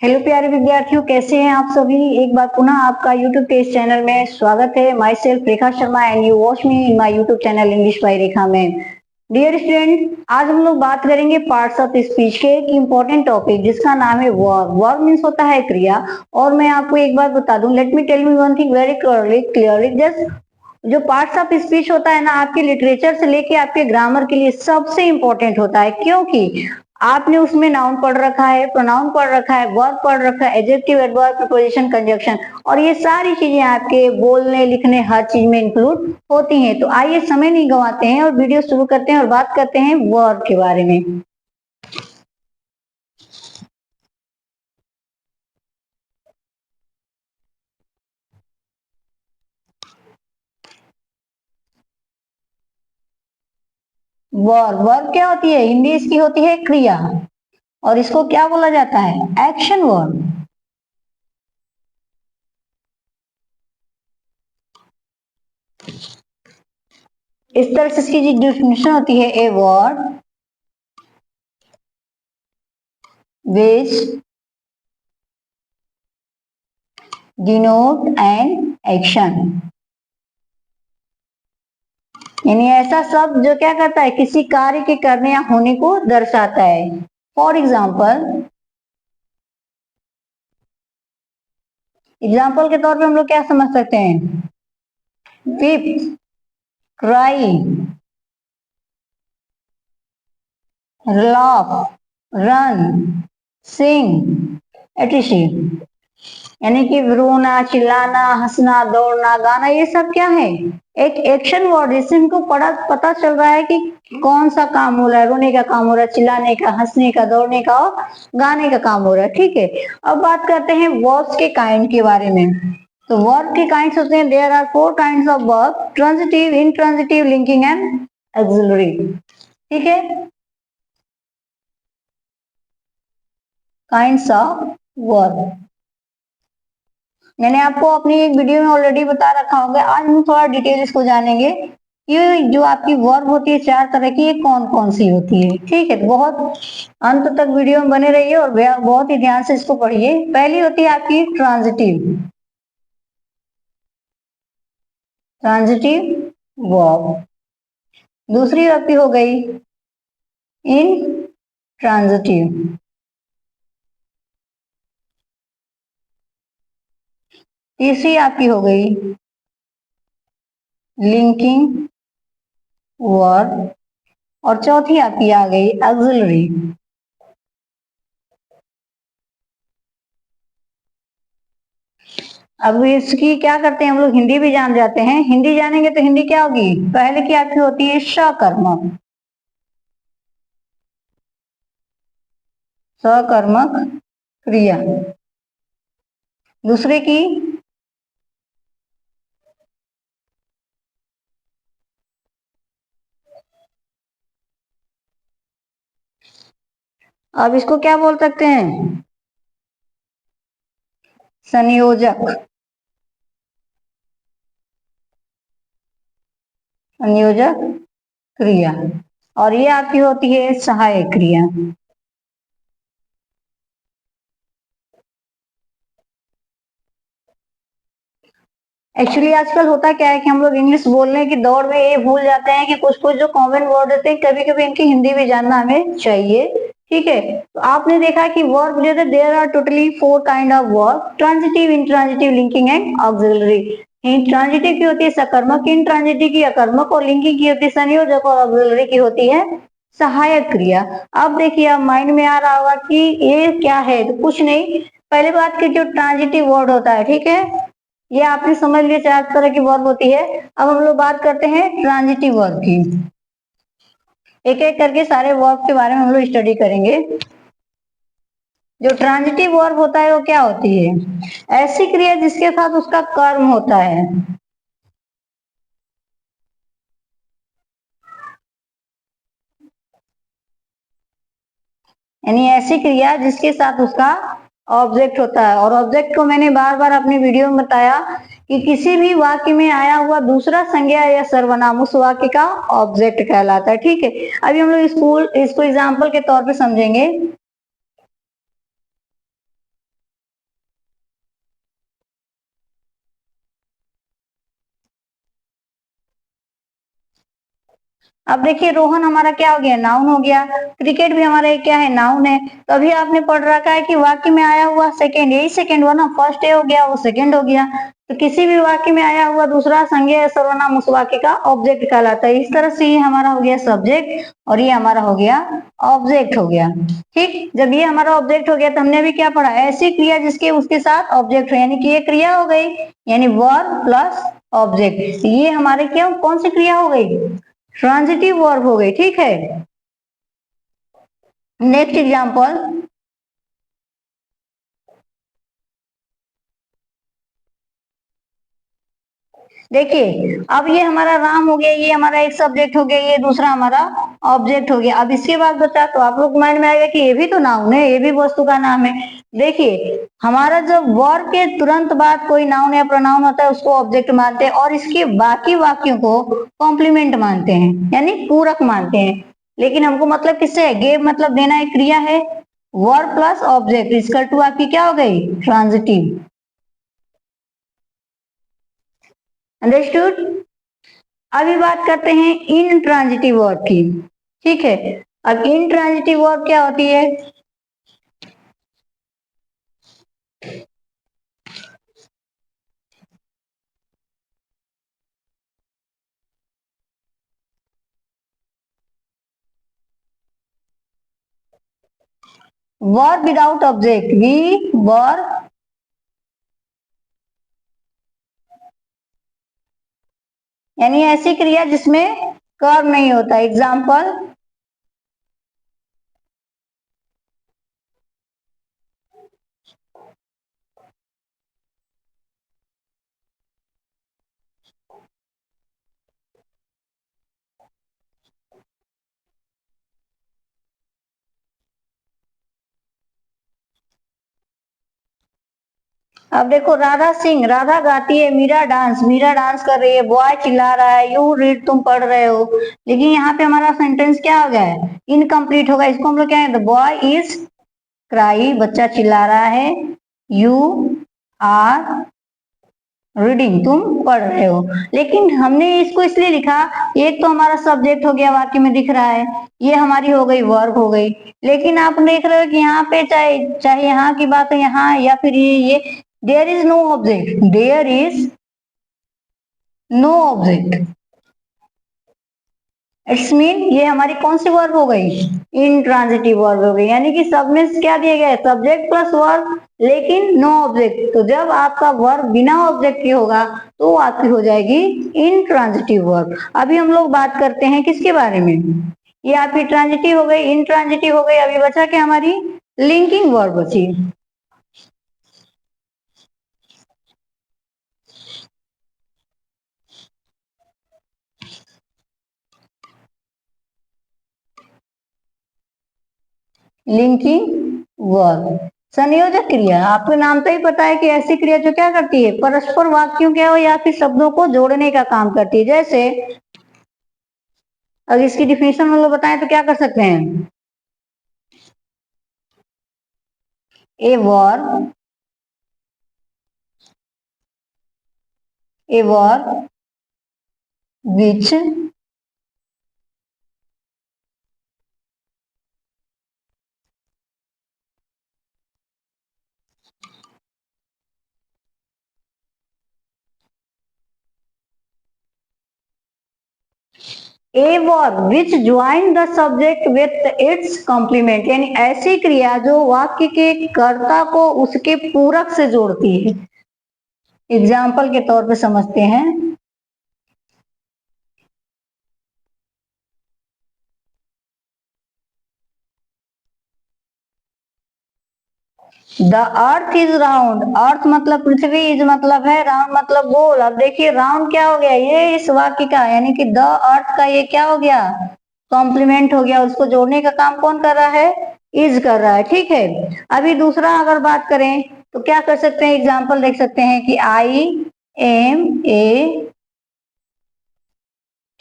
Hello प्यारे विद्यार्थियों, कैसे हैं आप सभी। एक बार पुनः आपका यूट्यूब टेस्ट चैनल में स्वागत है। Myself Rekha Sharma and you watch me in my YouTube channel English by Rekha में। डियर स्टूडेंट, आज हम लोग बात करेंगे पार्ट्स ऑफ स्पीच के एक इम्पोर्टेंट टॉपिक जिसका नाम है वर्ब। वर्ब मीन्स होता है क्रिया। और मैं आपको एक बात बता दूं, let me tell me one thing very clearly just जो पार्ट्स ऑफ स्पीच होता है ना, आपके लिटरेचर से लेके आपके ग्रामर के लिए सबसे इंपॉर्टेंट होता है, क्योंकि आपने उसमें नाउन पढ़ रखा है, प्रोनाउन पढ़ रखा है, वर्ब पढ़ रखा है, एडजेक्टिव, एडवर्ब, प्रीपोजिशन, कंजंक्शन, और ये सारी चीजें आपके बोलने लिखने हर चीज में इंक्लूड होती हैं। तो आइए समय नहीं गंवाते हैं और वीडियो शुरू करते हैं और बात करते हैं वर्ब के बारे में। वर्ब वर्ब क्या होती है? हिंदी इसकी होती है क्रिया, और इसको क्या बोला जाता है? Action verb. इस तरह से इसकी जो डेफिनेशन होती है, a word which denote an action, यानी ऐसा शब्द जो क्या करता है? किसी कार्य के करने या होने को दर्शाता है। फॉर एग्जाम्पल के तौर पे हम लोग क्या समझ सकते हैं? वीप, क्राई, लाफ, रन, सिंग, एट्रिशिव, यानी कि रोना, चिल्लाना, हंसना, दौड़ना, गाना, ये सब क्या है? एक एक्शन वर्ड, जिससे हमको पता चल रहा है कि कौन सा काम हो रहा है। रोने का काम हो रहा है, चिल्लाने का, हंसने का, दौड़ने का और गाने का काम हो रहा है। ठीक है, अब बात करते हैं वर्ब्स के काइंड के बारे में। तो वर्ब के काइंड्स होते हैं, there are 4 kinds of verb: transitive, intransitive, linking and auxiliary. ठीक है, काइंड्स ऑफ वर्ब मैंने आपको अपनी एक वीडियो में ऑलरेडी बता रखा होगा। आज हम थोड़ा डिटेल इसको जानेंगे कि जो आपकी वर्ब होती है 4 तरह की, ये कौन कौन सी होती है। ठीक है, तो बहुत अंत तक वीडियो में बने रहिए और बहुत ही ध्यान से इसको पढ़िए। पहली होती है आपकी ट्रांजिटिव, ट्रांजिटिव वर्ब। दूसरी आपकी हो गई इन ट्रांजिटिव। तीसरी आपकी हो गई लिंकिंग वर्ब, और चौथी आपकी आ गई ऑक्सिलरी। अब इसकी क्या करते हैं हम लोग? हिंदी भी जान जाते हैं। हिंदी जानेंगे तो हिंदी क्या होगी? पहले की आपकी होती है सकर्मक, सकर्मक क्रिया। दूसरे की अब इसको क्या बोल सकते हैं? संयोजक, संयोजक क्रिया। और ये आपकी होती है सहायक क्रिया। एक्चुअली आजकल होता क्या है कि हम लोग इंग्लिश बोलने की दौड़ में ये भूल जाते हैं कि कुछ कुछ जो कॉमन वर्ड होते हैं, कभी कभी इनकी हिंदी भी जानना हमें चाहिए। ठीक है, तो आपने देखा कि वर्ब जो है, there are totally 4 kind of verb: transitive, intransitive, linking and auxiliary. Transitive की होती है सकर्मक, इंट्रांजिटिव की अकर्मक, और लिंकिंग की होती है संयोजक, और ऑक्सिलरी की होती है सहायक क्रिया। अब देखिए, अब माइंड में आ रहा होगा कि ये क्या है, तो कुछ नहीं। पहले बात की, जो ट्रांजिटिव वर्ड होता है, ठीक है, ये आपने समझ लिया 4 तरह की वर्ब होती है। अब हम लोग बात करते हैं ट्रांजिटिव वर्ब की। एक एक करके सारे वर्ब के बारे में हम लोग स्टडी करेंगे। जो ट्रांजिटिव वर्ब होता है वो क्या होती है? ऐसी क्रिया जिसके साथ उसका कर्म होता है, यानी ऐसी क्रिया जिसके साथ उसका ऑब्जेक्ट होता है। और ऑब्जेक्ट को मैंने बार बार अपनी वीडियो में बताया कि किसी भी वाक्य में आया हुआ दूसरा संज्ञा या सर्वनाम उस वाक्य का ऑब्जेक्ट कहलाता है। ठीक है, अभी हम लोग इसको एग्जाम्पल के तौर पे समझेंगे। अब देखिए रोहन हमारा क्या हो गया, नाउन हो गया। क्रिकेट भी हमारा क्या है, नाउन है। तो अभी आपने पढ़ रखा है कि वाक्य में आया हुआ सेकंड, यही सेकंड हुआ ना, फर्स्ट ए हो गया, वो सेकंड हो गया। तो किसी भी वाक्य में आया हुआ दूसरा संज्ञा या सर्वनाम उस वाक्य का ऑब्जेक्ट कहलाता है। इस तरह से ये हमारा हो गया सब्जेक्ट और ये हमारा हो गया ऑब्जेक्ट हो गया। ठीक, जब ये हमारा ऑब्जेक्ट हो गया तो हमने अभी क्या पढ़ा, ऐसी क्रिया जिसके उसके साथ ऑब्जेक्ट हो, यानी कि ये क्रिया हो गई, यानी वर्ब प्लस ऑब्जेक्ट। ये हमारे क्या कौन सी क्रिया हो गई, ट्रांजिटिव वर्ब हो गई। ठीक है, नेक्स्ट एग्जांपल, देखिए अब ये हमारा राम हो गया, ये हमारा एक सब्जेक्ट हो गया, ये दूसरा हमारा ऑब्जेक्ट हो गया। अब इसके बाद बचा तो आप लोग माइंड में आएगा कि ये भी तो नाउन है, ये भी वस्तु का नाम है। देखिए हमारा जब वर्ब के तुरंत बाद कोई नाउन या प्रोनाउन होता है उसको ऑब्जेक्ट मानते हैं और इसके बाकी वाक्यों को कॉम्प्लीमेंट मानते हैं, यानी पूरक मानते हैं। लेकिन हमको मतलब किससे है, गेव मतलब देना एक क्रिया है, वर्ब प्लस ऑब्जेक्ट इसका टू आपकी क्या हो गई, ट्रांजिटिव। अंडरस्टूड। अभी बात करते हैं इनट्रांजिटिव वर्ब की। ठीक है, अब इनट्रांजिटिव वर्ब क्या होती है, verb without object, V verb, यानी ऐसी क्रिया जिसमें कर्म नहीं होता। एग्जाम्पल, अब देखो राधा सिंह, राधा गाती है, मीरा डांस, मीरा डांस कर रही है, बॉय चिल्ला रहा है, यू रीड तुम पढ़ रहे हो। लेकिन यहाँ पे हमारा सेंटेंस क्या हो गया है, इनकम्प्लीट होगा। इसको हम लोग क्या है, द बॉय इज क्राई, बच्चा चिल्ला रहा है, यू आर रीडिंग तुम पढ़ रहे हो। लेकिन हमने इसको इसलिए लिखा, एक तो हमारा सब्जेक्ट हो गया वाक्य में दिख रहा है, ये हमारी हो गई वर्ब हो गई। लेकिन आप देख रहे हो कि यहाँ पे चाहे चाहे यहाँ की बात है यहाँ या फिर ये there is no object, there is no object, it's mean ये हमारी कौन सी वर्ब हो गई, इनट्रांजिटिव वर्ब हो गई। यानी कि सब में क्या दिया गया है, सब्जेक्ट प्लस वर्ब लेकिन नो ऑब्जेक्ट। तो जब आपका वर्ब बिना ऑब्जेक्ट के होगा तो आपकी हो जाएगी इनट्रांजिटिव वर्ब। अभी हम लोग बात करते हैं किसके बारे में, ये आपकी ट्रांजिटिव हो गई, इनट्रांजिटिव हो गई। अभी बचा क्या, हमारी लिंकिंग वर्ब बची। लिंकिंग वर्ब, संयोजक क्रिया। आपको नाम तो ही पता है कि ऐसी क्रिया जो क्या करती है, परस्पर वाक्यों के हो या फिर शब्दों को जोड़ने का काम करती है। जैसे अगर इसकी डिफिनेशन हम लोग बताएं तो क्या कर सकते हैं, a verb, a verb which a verb which join the subject with its complement, यानी ऐसी क्रिया जो वाक्य के कर्ता को उसके पूरक से जोड़ती है। एग्जाम्पल के तौर पे समझते हैं, द अर्थ इज राउंड, अर्थ मतलब पृथ्वी, इज मतलब है, राउंड मतलब गोल। अब देखिए राउंड क्या हो गया, ये इस वाक्य का यानी कि द अर्थ का ये क्या हो गया, कॉम्प्लीमेंट हो गया। उसको जोड़ने का काम कौन कर रहा है, इज कर रहा है। ठीक है, अभी दूसरा अगर बात करें तो क्या कर सकते हैं, एग्जाम्पल देख सकते हैं कि आई एम ए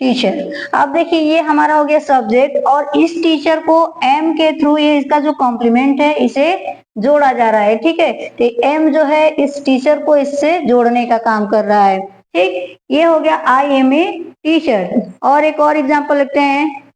टीचर। अब देखिए ये हमारा हो गया सब्जेक्ट और इस टीचर को एम के थ्रू ये इसका जो कॉम्प्लीमेंट है इसे जोड़ा जा रहा है। ठीक है, तो एम जो है इस टीचर को इससे जोड़ने का काम कर रहा है। ठीक, ये हो गया I am a T shirt. और एक और एग्जांपल लिखते हैं,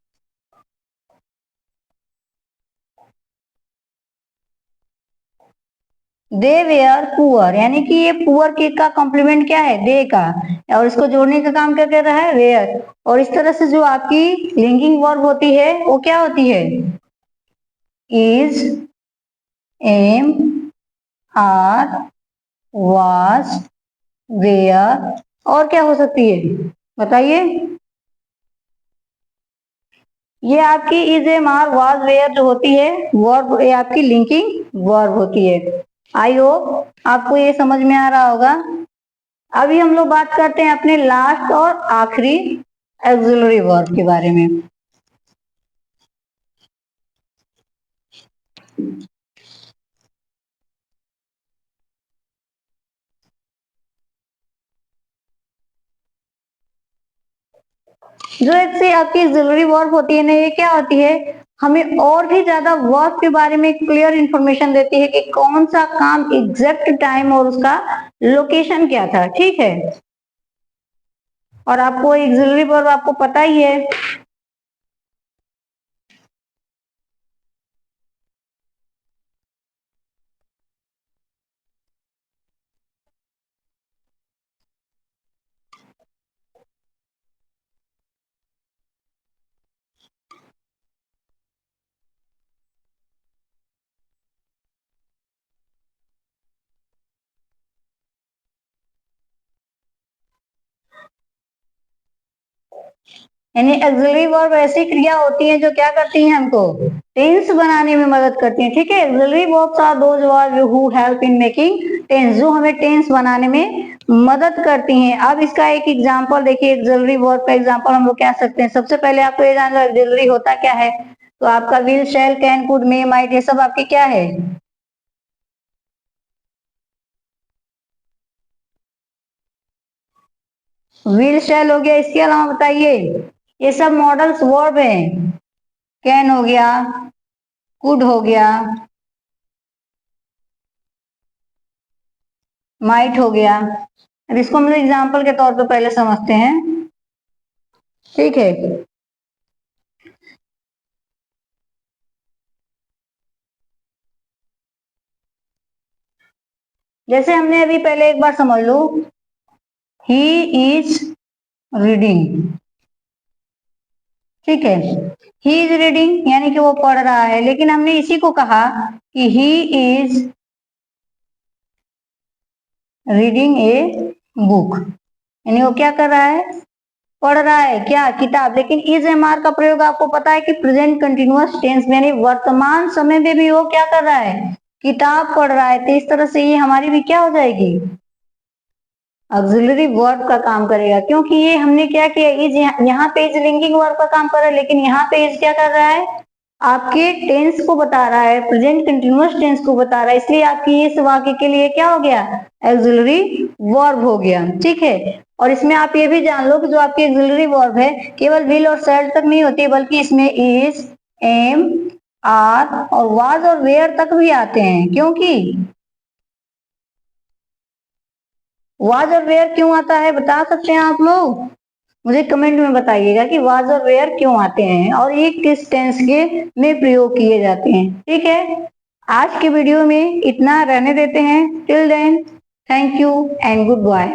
दे वेयर पुअर, यानी कि ये पुअर के का कॉम्प्लीमेंट क्या है, दे का, और इसको जोड़ने का काम क्या कर रहा है, वेयर। और इस तरह से जो आपकी लिंकिंग वर्ब होती है वो क्या होती है, is, am, are, was, were, और क्या हो सकती है बताइए। ये आपकी is, am, are, was, were जो होती है वर्ब, ये आपकी लिंकिंग वर्ब होती है। आई होप आपको ये समझ में आ रहा होगा। अभी हम लोग बात करते हैं अपने लास्ट और आखिरी ऑक्सिलरी वर्ब के बारे में। जो एक से आपकी ऑक्सिलरी वर्ब होती है ना, ये क्या होती है, हमें और भी ज्यादा वर्ब के बारे में क्लियर इंफॉर्मेशन देती है कि कौन सा काम एग्जैक्ट टाइम और उसका लोकेशन क्या था, ठीक है। और आपको ऑक्सिलरी वर्ब आपको पता ही है, यानी ऑक्सिलरी वर्ब ऐसी क्रिया होती है जो क्या करती हैं, हमको टेंस बनाने में मदद करती हैं, ठीक है। Auxiliary verbs are those verb who help in making tense, जो हमें टेंस बनाने में मदद करती हैं। अब इसका एक एग्जांपल देखिए, ऑक्सिलरी वर्ब का एग्जांपल हम लोग क्या सकते हैं। सबसे पहले आपको ये जानना है ऑक्सिलरी होता क्या है, तो आपका will, shall, can, could, may, might, ये सब आपके क्या है, विल, शैल हो गया। इसके अलावा बताइए, ये सब मॉडल्स वर्ब हैं, कैन हो गया, कुड हो गया, माइट हो गया। अब इसको हम लोग एग्जाम्पल के तौर पे पहले समझते हैं, ठीक है। जैसे हमने अभी पहले एक बार समझ लो, ही इज रीडिंग, ठीक है। ही इज रीडिंग यानी कि वो पढ़ रहा है, लेकिन हमने इसी को कहा कि he is reading a book, यानी वो क्या कर रहा है, पढ़ रहा है क्या, किताब। लेकिन इज, एम, आर का प्रयोग आपको पता है कि प्रेजेंट कंटिन्यूअस टेंस में, यानी वर्तमान समय में भी वो क्या कर रहा है, किताब पढ़ रहा है। तो इस तरह से ये हमारी भी क्या हो जाएगी, ऑक्सिलरी वर्ब का काम करेगा, क्योंकि ये हमने क्या किया, इज, यहाँ पे इज लिंकिंग वर्ब का काम कर रहा है, लेकिन यहाँ पे इज क्या कर रहा है, आपके टेंस को बता रहा है, प्रेजेंट कंटिन्यूअस टेंस को बता रहा है। इसलिए आपकी इस वाक्य के लिए क्या हो गया, ऑक्सिलरी वर्ब हो गया, ठीक है। और इसमें आप ये भी जान लो कि जो आपकी ऑक्सिलरी वर्ब है केवल विल और शैल तक नहीं होती, बल्कि इसमें इज, एम, आर और वाज और वेयर तक भी आते हैं। क्योंकि वाज और वेयर क्यों आता है, बता सकते हैं आप लोग, मुझे कमेंट में बताइएगा कि वाज और वेयर क्यों आते हैं और ये किस टेंस के में प्रयोग किए जाते हैं, ठीक है। आज के वीडियो में इतना रहने देते हैं। Till then, thank you and good bye.